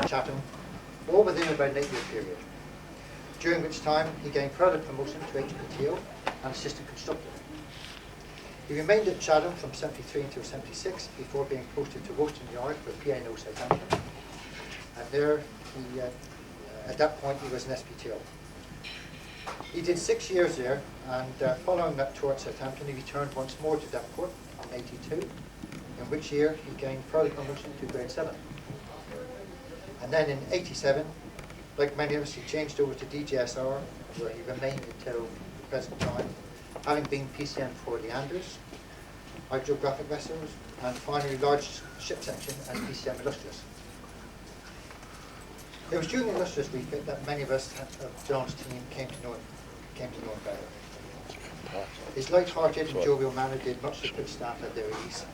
Chatham, all within about an 8-year period, during which time he gained further promotion to HPTO and assistant constructor. He remained at Chatham from 73 until 76 before being posted to Woolston Yard with P&O Southampton. And there, he, at that point, he was an SPTO. He did 6 years there, and following that tour at Southampton, he returned once more to Devonport in 82, in which year he gained further promotion to grade 7. And then in 87, like many of us, he changed over to DJSR, where he remained until the present time, having been PCN for Leanders, hydrographic vessels, and finally large ship section and PCM Illustrious. It was during the Illustrious refit that many of us of John's team came to know him better. His light-hearted and jovial manner did much to put staff at their ease.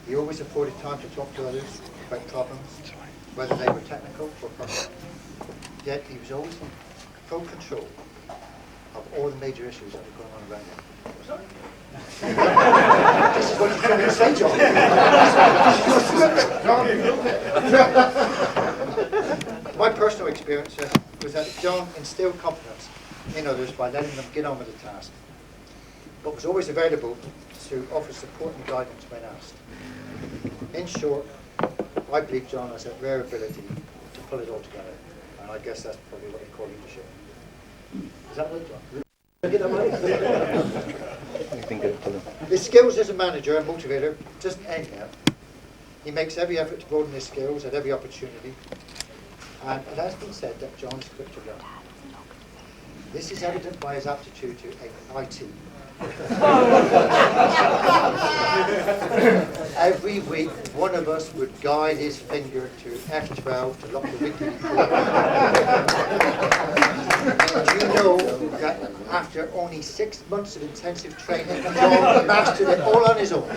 He always afforded time to talk to others about problems, whether they were technical or personal. Yet he was always in full control of all the major issues that were going on around him. This is what you're trying to say, John. My personal experience was that John instilled confidence in others by letting them get on with the task, but was always available to offer support and guidance when asked. In short, I believe John has a rare ability to pull it all together, and I guess that's probably what we call leadership. Is that right, John? His skills as a manager and motivator doesn't end there. He makes every effort to broaden his skills at every opportunity, and it has been said that John is quick to learn. This is evident by his aptitude to IT. Every week, one of us would guide his finger to F12 to lock the weekly report. And you know that after only 6 months of intensive training, John mastered it all on his own.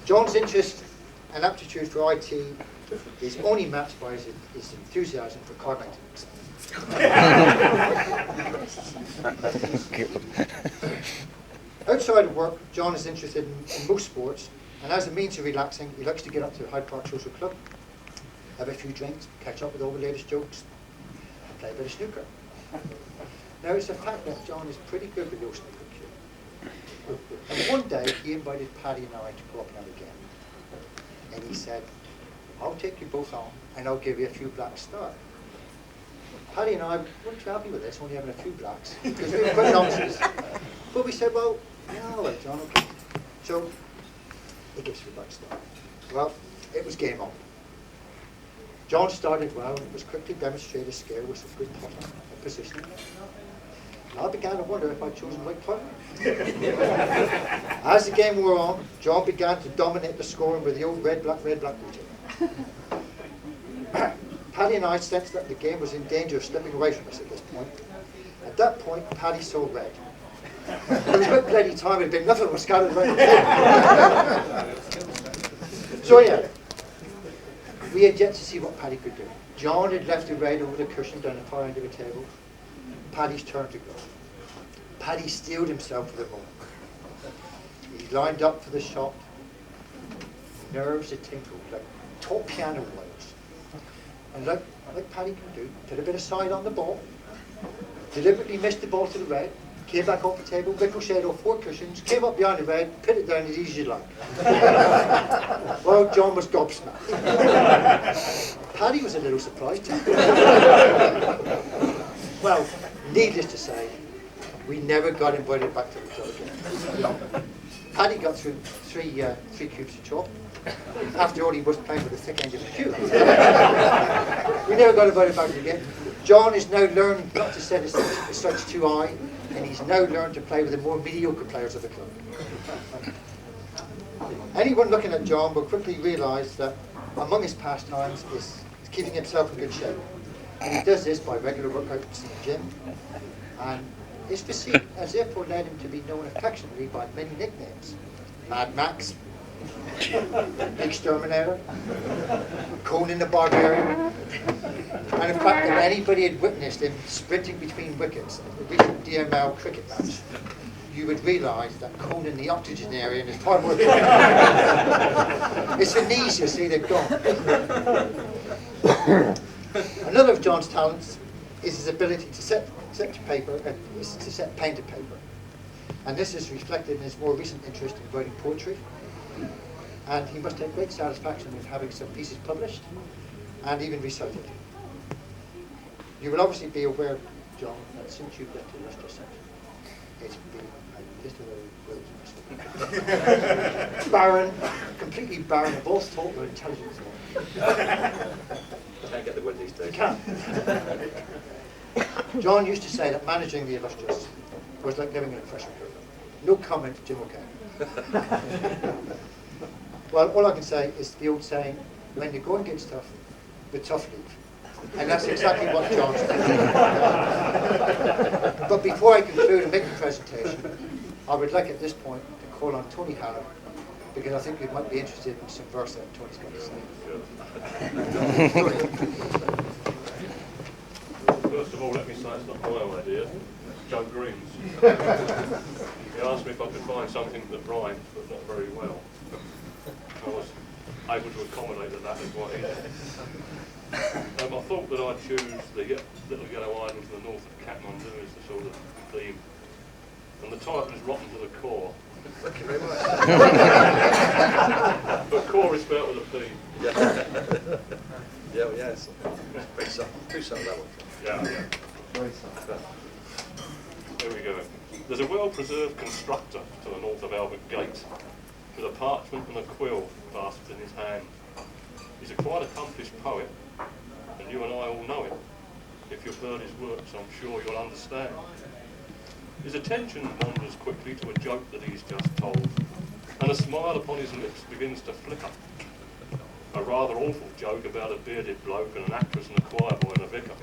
John's interest and aptitude for IT is only matched by his enthusiasm for car maintenance. Outside of work, John is interested in most sports, and as a means of relaxing, he likes to get up to Hyde Park Social Club, have a few drinks, catch up with all the latest jokes, and play a bit of snooker. Now, it's a fact that John is pretty good with your snooker cue. And one day, he invited Paddy and I to go up and have a game. And he said, I'll take you both on, and I'll give you a few blacks start. Paddy and I weren't too happy with this, only having a few blacks, because we were quite nonsense. But we said, well, yeah, all right, John, okay. So, he gives me a black start. Well, it was game on. John started well, and was quickly demonstrated skill with some good potting and positioning. I began to wonder if I'd chosen the right player. As the game wore on, John began to dominate the scoring with the old red-black routine. Paddy and I sensed that the game was in danger of slipping away from us at this point. At that point, Paddy saw red. There was no bloody time, it had been nothing was scattered around the table. So yeah, we had yet to see what Paddy could do. John had left the red over the cushion down the far end of the table. Paddy's turn to go. Paddy steeled himself for the moment. He lined up for the shot. Nerves had tinkled like top piano wires. And like Paddy can do, put a bit of side on the ball, deliberately missed the ball to the red, came back off the table, ricocheted off 4 cushions, came up behind the red, put it down as easy as you like. Well, John was gobsmacked. Paddy was a little surprised too. Well, needless to say, we never got invited back to the club again. Paddy got through three cubes of chalk. After all, he was playing with the thick end of the cube. We never got invited back again. John is now learning not to set his sights too high, and he's now learned to play with the more mediocre players of the club. Anyone looking at John will quickly realise that among his pastimes is keeping himself in good shape. And he does this by regular workouts in the gym, and his physique has therefore led him to be known affectionately by many nicknames. Mad Max, Exterminator, Conan the Barbarian, and in fact if anybody had witnessed him sprinting between wickets at the recent DML cricket match, you would realise that Conan the octogenarian is far more It's the knees, you see, they've gone. Another of John's talents is his ability to set paper, to set pen to paper. And this is reflected in his more recent interest in writing poetry. And he must take great satisfaction in having some pieces published and even recited. You will obviously be aware, John, that since you've left the Leicester Centre, it's been a literary barren, completely barren of all thought or intelligence. Can't get the word these days. You can't. John used to say that managing the Illustrious was like living in a pressure cooker. No comment, Jim O'Kane. Well, all I can say is the old saying, when the going gets tough, the tough leave. And that's exactly what John's doing. But before I conclude and make the presentation, I would like at this point to call on Tony Hallett, because I think you might be interested in some verse that Tony's got to say. First of all, let me say it's not my idea, it's Joe Green's. He asked me if I could find something that rhymed, but not very well. I was able to accommodate that as what he did. I thought that I'd choose the little yellow island to the north of Kathmandu as the sort of theme. And the title is Rotten to the Core. Thank you very much. But core is spelled with a P. Yeah. Yeah, well, yes. Pretty subtle. Too subtle, that one. Yeah. Very subtle. There we go. There's a well-preserved constructor to the north of Albert Gate, with a parchment and a quill clasped in his hand. He's a quite accomplished poet, and you and I all know him. If you've heard his works, I'm sure you'll understand. His attention wanders quickly to a joke that he's just told, and a smile upon his lips begins to flicker. A rather awful joke about a bearded bloke and an actress and a choir boy and a vicar.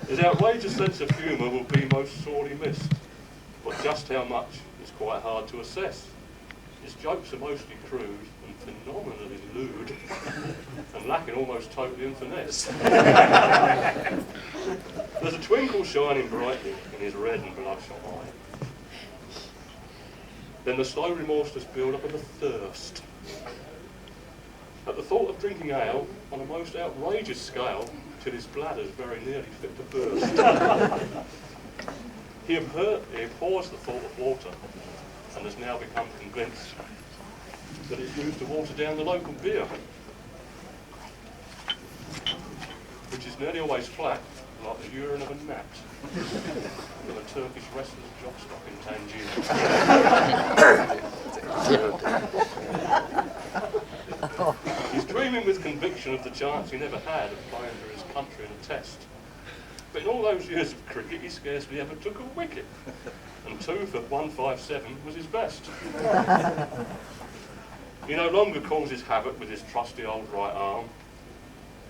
His outrageous sense of humour will be most sorely missed, but just how much is quite hard to assess. His jokes are mostly crude and phenomenally lewd, and lacking almost totally in finesse. There's a twinkle shining brightly in his red and bloodshot eye. Then the slow remorseless build-up of a thirst. At the thought of drinking ale on a most outrageous scale, till his bladder's very nearly fit to burst. He abhors the thought of water, and has now become convinced that it's used to water down the local beer, which is nearly always flat, like the urine of a gnat, from a Turkish wrestler's jockstock in Tangier. He's dreaming with conviction of the chance he never had of playing for his country in a test. But in all those years of cricket, he scarcely ever took a wicket, and 2 for 157 was his best. He no longer causes havoc with his trusty old right arm,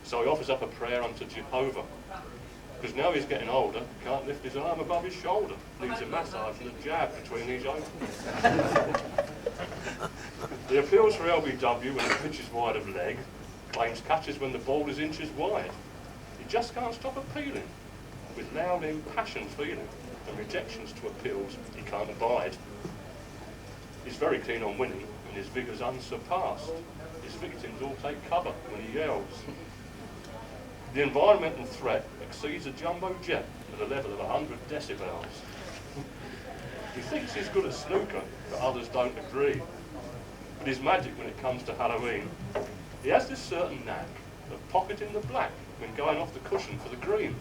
so he offers up a prayer unto Jehovah, because now he's getting older, can't lift his arm above his shoulder, needs a massage and a jab between each openings. He appeals for LBW when the pitch is wide of leg, claims catches when the ball is inches wide. He just can't stop appealing, with loud impassioned feeling, and rejections to appeals he can't abide. He's very keen on winning, and his vigour's unsurpassed. His victims all take cover when he yells. The environmental threat exceeds a jumbo jet at a level of 100 decibels. He thinks he's good at snooker, but others don't agree. But his magic when it comes to Halloween, he has this certain knack of pocketing the black when going off the cushion for the green.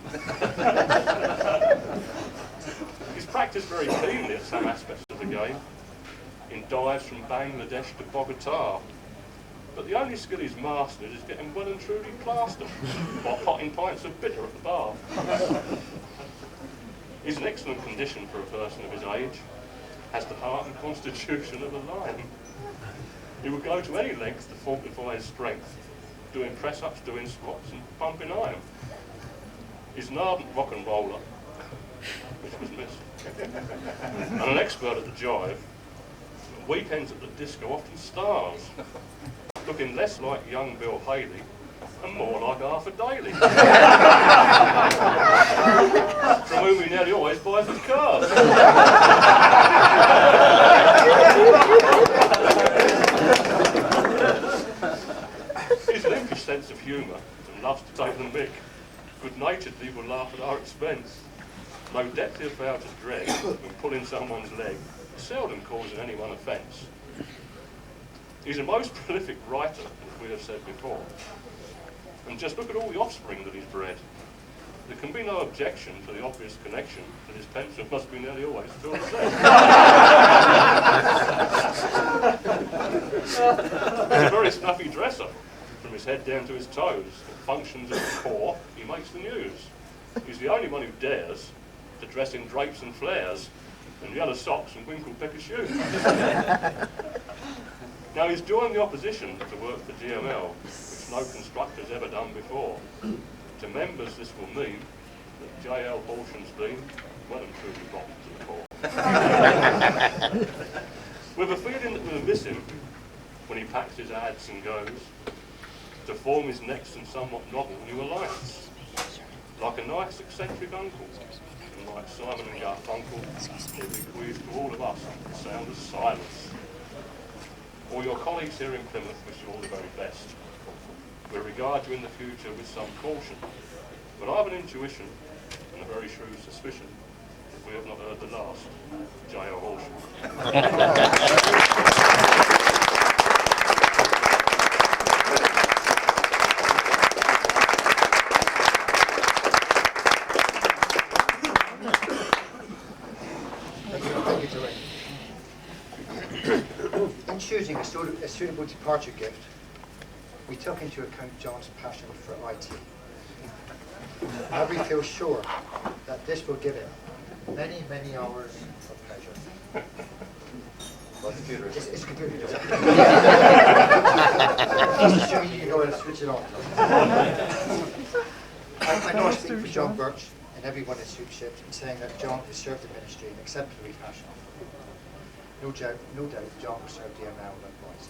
He's practised very keenly at some aspects of the game, in dives from Bangladesh to Bogota. But the only skill he's mastered is getting well and truly plastered while potting pints of bitter at the bar. He's in excellent condition for a person of his age, has the heart and constitution of a lion. He would go to any length to fortify his strength, doing press-ups, doing squats and pumping iron. He's an ardent rock and roller, which was missed, and an expert at the jive. Weekends at the disco often stars, looking less like young Bill Haley and more like Arthur Daly, from whom he now nearly always buys his cars. His limpish sense of humour and loves to take the mick. Good-naturedly will laugh at our expense. No depth he'll fail to dread when pulling someone's leg, seldom causing anyone offence. He's a most prolific writer, as we have said before. And just look at all the offspring that he's bred. There can be no objection to the obvious connection that his pencil must be nearly always filled with lead. He's a very snuffy dresser. From his head down to his toes, and functions at the core, he makes the news. He's the only one who dares to dress in drapes and flares, and yellow socks and winkle picker shoes. Now he's joined the opposition to work for DML, which no constructor's ever done before. To members this will mean that J.L. Horshem's been well and truly rotten to the core. With a feeling that we'll miss him when he packs his ads and goes to form his next and somewhat novel new alliance. Like a nice eccentric uncle, and like Simon and Garfunkel, he'll bequeath to all of us the sound of silence. All your colleagues here in Plymouth wish you all the very best. We'll regard you in the future with some caution, but I have an intuition and a very shrewd suspicion that we have not heard the last J.L. Horsham. In choosing a suitable departure gift, we took into account John's passion for IT. And we feel sure that this will give him many, many hours of pleasure. Well, computer. It's a computer. Just assuming you can go and switch it on. I know I speak for John Birch and everyone in Soup in saying that John has served the ministry in exemplary fashion. No doubt John will serve DML likewise.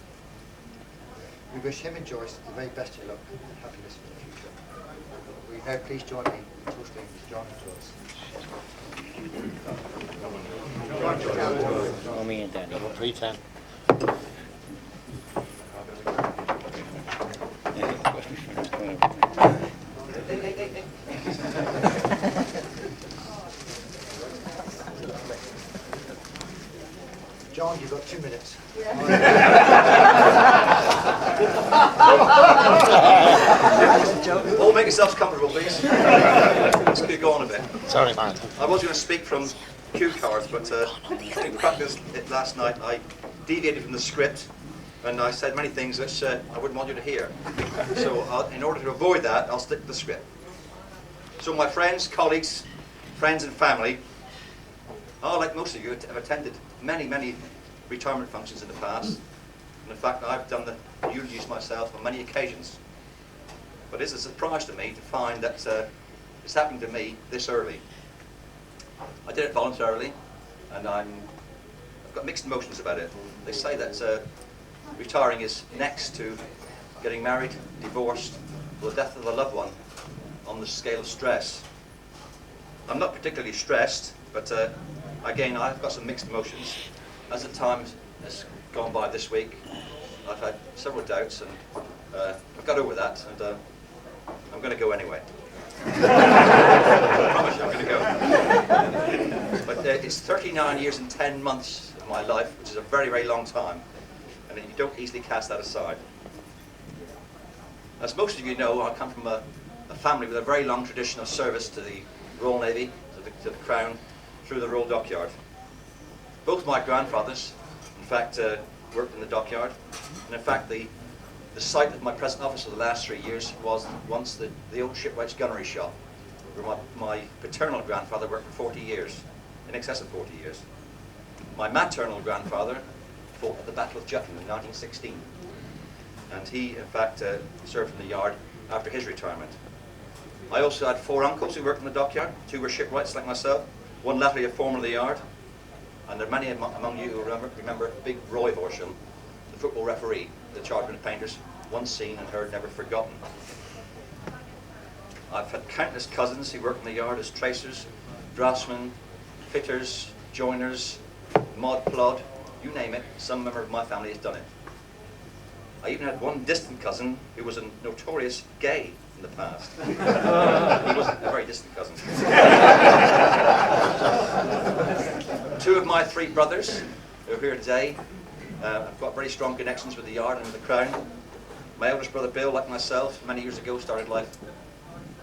We wish him and Joyce the very best of luck and happiness for the future. Will you now please join me in toasting John and Joyce? John, Oh, me and Danny. 310. John, you've got 2 minutes. All make yourselves comfortable, please. Let's get going a bit. Sorry, man. I was going to speak from cue cards, but in practice last night I deviated from the script and I said many things which I wouldn't want you to hear. So in order to avoid that, I'll stick to the script. So my friends, colleagues, friends and family, like most of you, have attended many, many retirement functions in the past. And in fact, I've done the eulogies myself on many occasions. But it's a surprise to me to find that it's happening to me this early. I did it voluntarily, and I've got mixed emotions about it. They say that retiring is next to getting married, divorced, or the death of a loved one on the scale of stress. I'm not particularly stressed, but again, I've got some mixed emotions. As the time has gone by this week, I've had several doubts, and I've got over that, and I'm going to go anyway. I promise you I'm going to go. But it's 39 years and 10 months of my life, which is a very, very long time, and you don't easily cast that aside. As most of you know, I come from a family with a very long tradition of service to the Royal Navy, to the Crown, through the Royal Dockyard. Both my grandfathers, in fact, worked in the dockyard, and in fact the site of my present office for the last 3 years was once the old shipwrights gunnery shop, where my paternal grandfather worked for 40 years, in excess of 40 years. My maternal grandfather fought at the Battle of Jutland in 1916, and he, in fact, served in the yard after his retirement. I also had 4 uncles who worked in the dockyard. 2 were shipwrights like myself, one latterly a foreman of the yard, and there are many among you who remember Big Roy Horsham, the football referee, the Charlton Painters, once seen and heard, never forgotten. I've had countless cousins who worked in the yard as tracers, draftsmen, fitters, joiners, mod plod, you name it, some member of my family has done it. I even had one distant cousin who was a notorious gay in the past. He wasn't a very distant cousin. Two of my three brothers who are here today have got very strong connections with the yard and the Crown. My eldest brother Bill, like myself, many years ago started life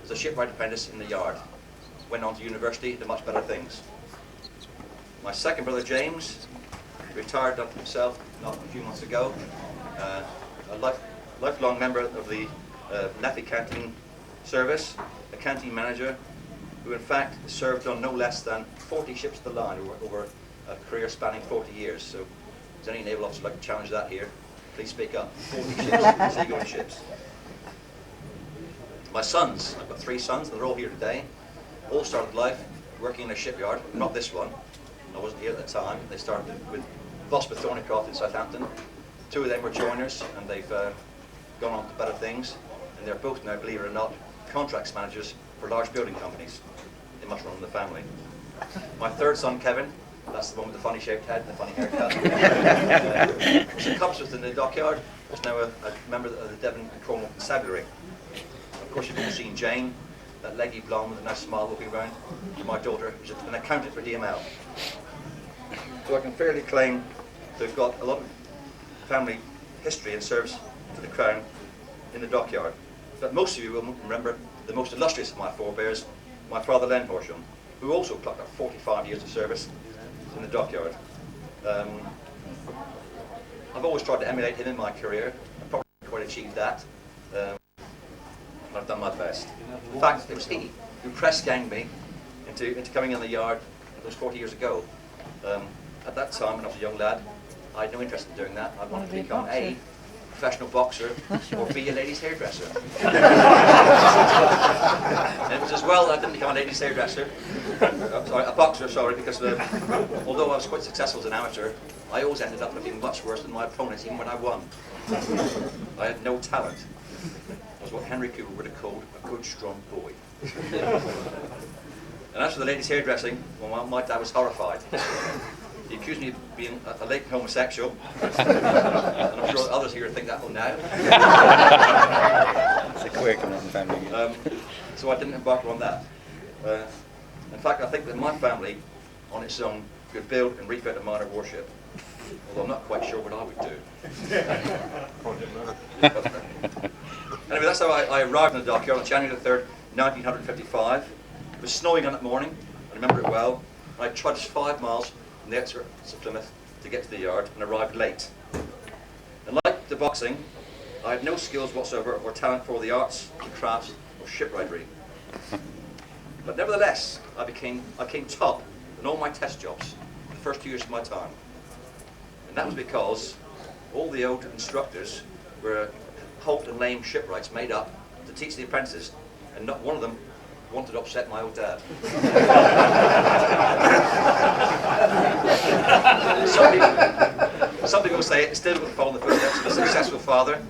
as a shipwright apprentice in the yard. Went on to university, did much better things. My second brother James retired himself not a few months ago. A lifelong member of the NAFI canteen service, a canteen manager who in fact served on no less than 40 ships of the line over a career spanning 40 years. So does any naval officer like to challenge that here? Please speak up. 40 ships, seagoing ships. My sons, I've got three sons, they're all here today. All started life working in a shipyard, not this one. I wasn't here at the time. They started with Vosper Thornycroft in Southampton. Two of them were joiners, and they've gone on to better things. And they're both now, believe it or not, contracts managers for large building companies. They must run in the family. My third son, Kevin, that's the one with the funny shaped head and the funny haircut. Was a cubsmith in the dockyard. Was now a member of the Devon and Cornwall Constabulary. Of course, you've all seen Jane, that leggy blonde with a nice smile walking around. My daughter, who's an accountant for DML. So I can fairly claim to have got a lot of family history and service to the Crown in the dockyard. But most of you will remember the most illustrious of my forebears, my father Len Horsham, who also clocked up 45 years of service in the dockyard. I've always tried to emulate him in my career. I've probably quite achieved that. I've done my best. In fact, it was he who press-ganged me into coming in the yard. It was 40 years ago. At that time, when I was a young lad, I had no interest in doing that. I wanted to become a professional boxer or be a ladies' hairdresser. And it was as well that I didn't become a ladies' hairdresser. Sorry, a boxer, sorry, because although I was quite successful as an amateur, I always ended up looking much worse than my opponents, even when I won. I had no talent. I was what Henry Cooper would have called a good, strong boy. And as for the ladies' hairdressing, well, my dad was horrified. He accused me of being a latent homosexual, and I'm sure others here think that will now. It's a queer coming up in family. So I didn't embark on that. In fact, I think that my family, on its own, could build and refit a minor warship, although I'm not quite sure what I would do. Anyway, that's how I arrived in the dockyard on January the 3rd, 1955. It was snowing on that morning, I remember it well. I trudged 5 miles from the outskirts of Plymouth to get to the yard and arrived late. And like the boxing, I had no skills whatsoever or talent for the arts, the crafts, or shipwrighting. But nevertheless, I came top in all my test jobs the first 2 years of my time. And that was because all the old instructors were halt and lame shipwrights made up to teach the apprentices, and not one of them wanted to upset my old dad. Some people say it still would follow in the footsteps of a successful father.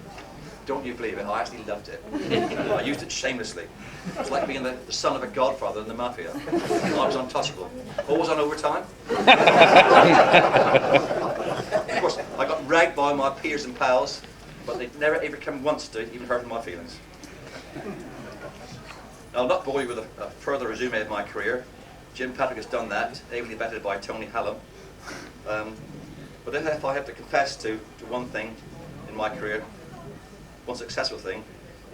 Don't you believe it? I actually loved it. I used it shamelessly. It was like being the son of a godfather in the mafia. I was untouchable. Always on overtime. Of course, I got ragged by my peers and pals, but they never ever come once to even hurt my feelings. I'll not bore you with a further resume of my career. Jim Patrick has done that, ably abetted by Tony Hallam. But if I have to confess to one thing in my career, one successful thing,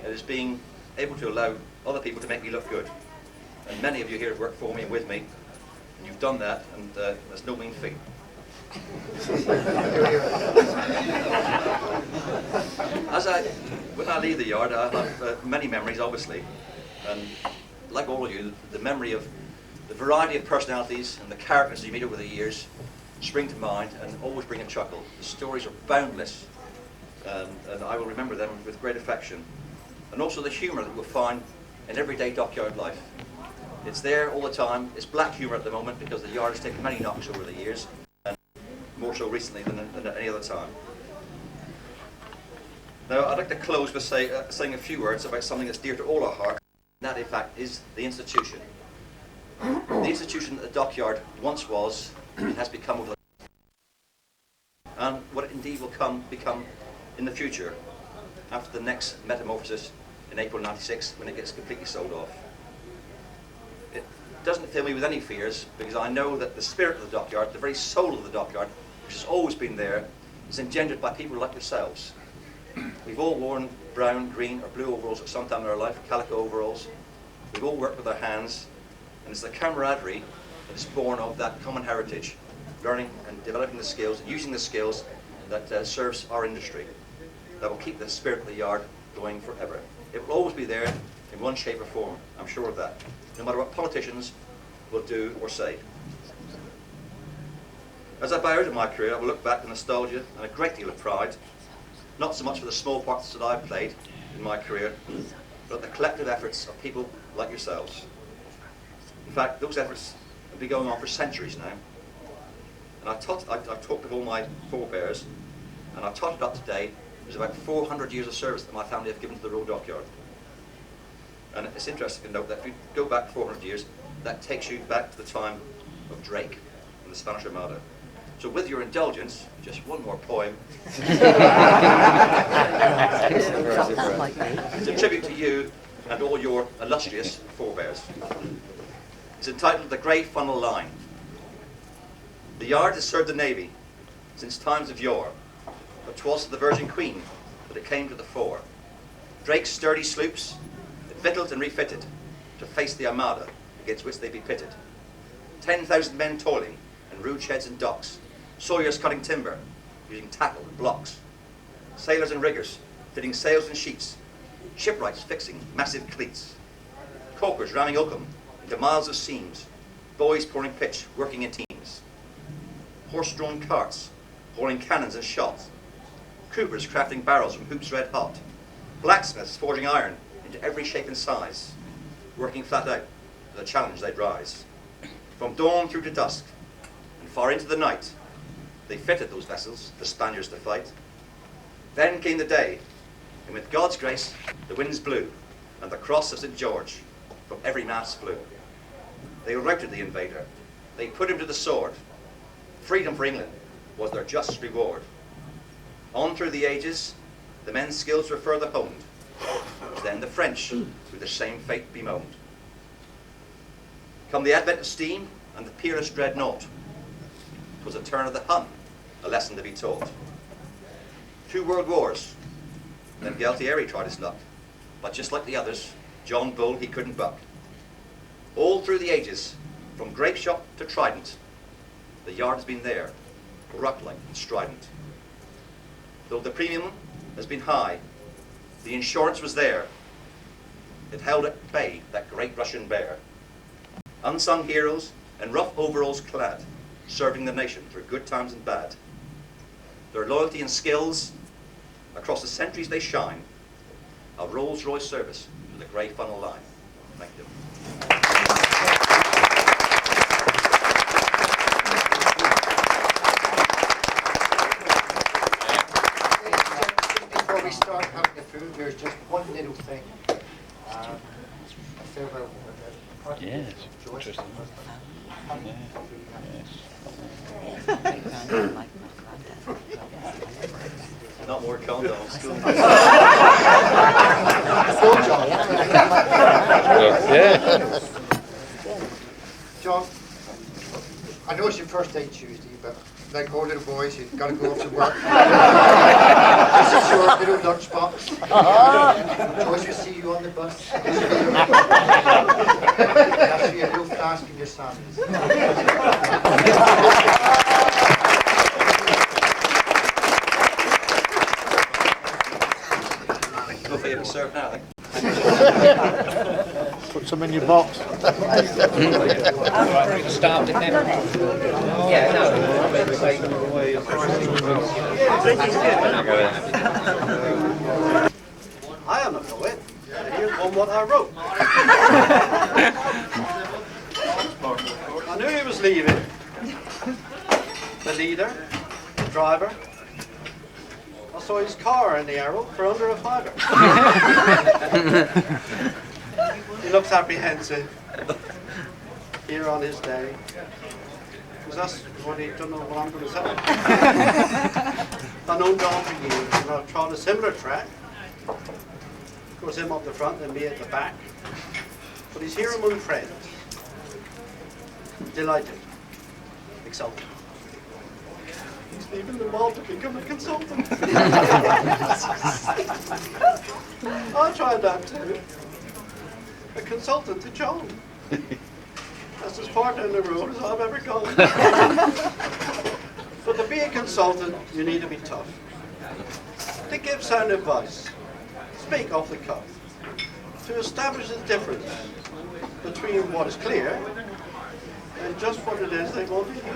it is being able to allow other people to make me look good. And many of you here have worked for me and with me, and you've done that, and that's no mean feat. When I leave the yard, I have many memories, obviously. And like all of you, the memory of the variety of personalities and the characters you meet over the years spring to mind and always bring a chuckle. The stories are boundless, and I will remember them with great affection. And also the humour that you'll find in everyday dockyard life. It's there all the time. It's black humour at the moment because the yard has taken many knocks over the years, and more so recently than at any other time. Now, I'd like to close with saying a few words about something that's dear to all our hearts. That, in fact, is the institution. The institution that the dockyard once was and has become over and what it indeed will become in the future after the next metamorphosis in April '96 when it gets completely sold off. It doesn't fill me with any fears because I know that the spirit of the dockyard, the very soul of the dockyard, which has always been there, is engendered by people like yourselves. We've all worn brown, green or blue overalls at some time in our life, calico overalls. We've all worked with our hands, and it's the camaraderie that is born of that common heritage, learning and developing the skills, using the skills that serves our industry, that will keep the spirit of the yard going forever. It will always be there in one shape or form, I'm sure of that, no matter what politicians will do or say. As I bow out of my career, I will look back with nostalgia and a great deal of pride, not so much for the small parts that I've played in my career, but the collective efforts of people like yourselves. In fact, those efforts have been going on for centuries now. And I've talked with all my forebears, and I've totted up today, there's about 400 years of service that my family have given to the Royal Dockyard. And it's interesting to note that if you go back 400 years, that takes you back to the time of Drake and the Spanish Armada. So with your indulgence, just one more poem. It's a tribute to you and all your illustrious forebears. It's entitled The Grey Funnel Line. The yard has served the Navy since times of yore, but 'twas to the Virgin Queen that it came to the fore. Drake's sturdy sloops, victualled and refitted to face the Armada against which they be pitted. 10,000 men toiling in rude sheds and docks, sawyers cutting timber, using tackle and blocks, sailors and riggers fitting sails and sheets, shipwrights fixing massive cleats, caulkers ramming oakum into miles of seams, boys pouring pitch, working in teams, horse-drawn carts hauling cannons and shot, coopers crafting barrels from hoops red hot, blacksmiths forging iron into every shape and size, working flat out for the challenge they'd rise. From dawn through to dusk and far into the night, they fitted those vessels, the Spaniards to fight. Then came the day, and with God's grace, the winds blew, and the cross of St. George from every mast flew. They routed the invader, they put him to the sword. Freedom for England was their just reward. On through the ages, the men's skills were further honed. Then the French, with the same fate bemoaned. Come the advent of steam and the peerless dreadnought, 'twas a turn of the Hun, a lesson to be taught. 2 world wars, then Galtieri tried his luck, but just like the others, John Bull he couldn't buck. All through the ages, from grape shot to trident, the yard has been there, rock-like and strident. Though the premium has been high, the insurance was there. It held at bay that great Russian bear. Unsung heroes in rough overalls clad, serving the nation through good times and bad. Their loyalty and skills, across the centuries they shine, a Rolls-Royce service to the Grey Funnel Line. Thank you. Before we start having the food, there's just one little thing. A farewell word. Yes, Joyce. interesting. Not more countdown. School. Yeah. John, I know it's your first day Tuesday, but like all little boys, you've got to go off to work. This is your little lunchbox. Joyce will see you on the bus. That's your little flask in your sandals. No favour served now, I think. Put some in your box. Start it now. I am a poet, and here's one what I wrote. I knew he was leaving. The leader, the driver. I saw his car in the Arrow for under a fiver. He looks apprehensive. here on his day. Because that's what he don't know what I'm going to say. I've known John for years, and I've trod a similar track. Of course, him up the front and me at the back. But he's here among friends. Delighted. Exultant. He's leaving the mall to become a consultant. I tried that too. A consultant to John. That's as far down the road as I've ever gone. But to be a consultant, you need to be tough. To give sound advice. Speak off the cuff. To establish the difference between what is clear and just what it is they want to hear.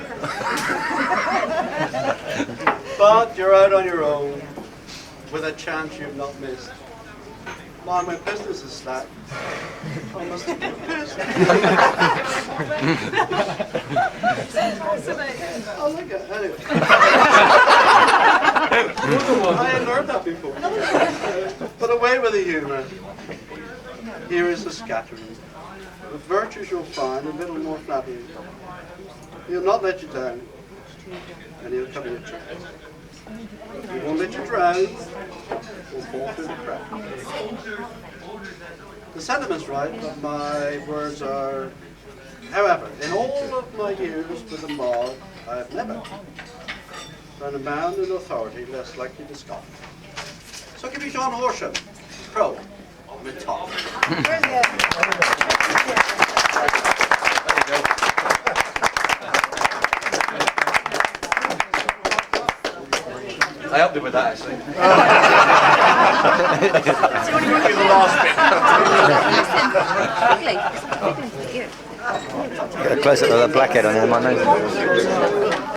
But you're out on your own with a chance you've not missed. Man, my business is slack. I must have been pissed. I like it. Anyway. I ain't learned that before. But away with the humour. Here is the scattering. The virtues you'll find a little more flattering. He'll not let you down, and he'll cover your tracks. He won't let you drown or fall through the crack. The sentiment's right, but my words are... However, in all of my years with the mob, I have never found a man in authority less likely to scoff. So give me John Horsham, pro, on the top. I helped him with that, actually. Get a close up of that blackhead on him, I know.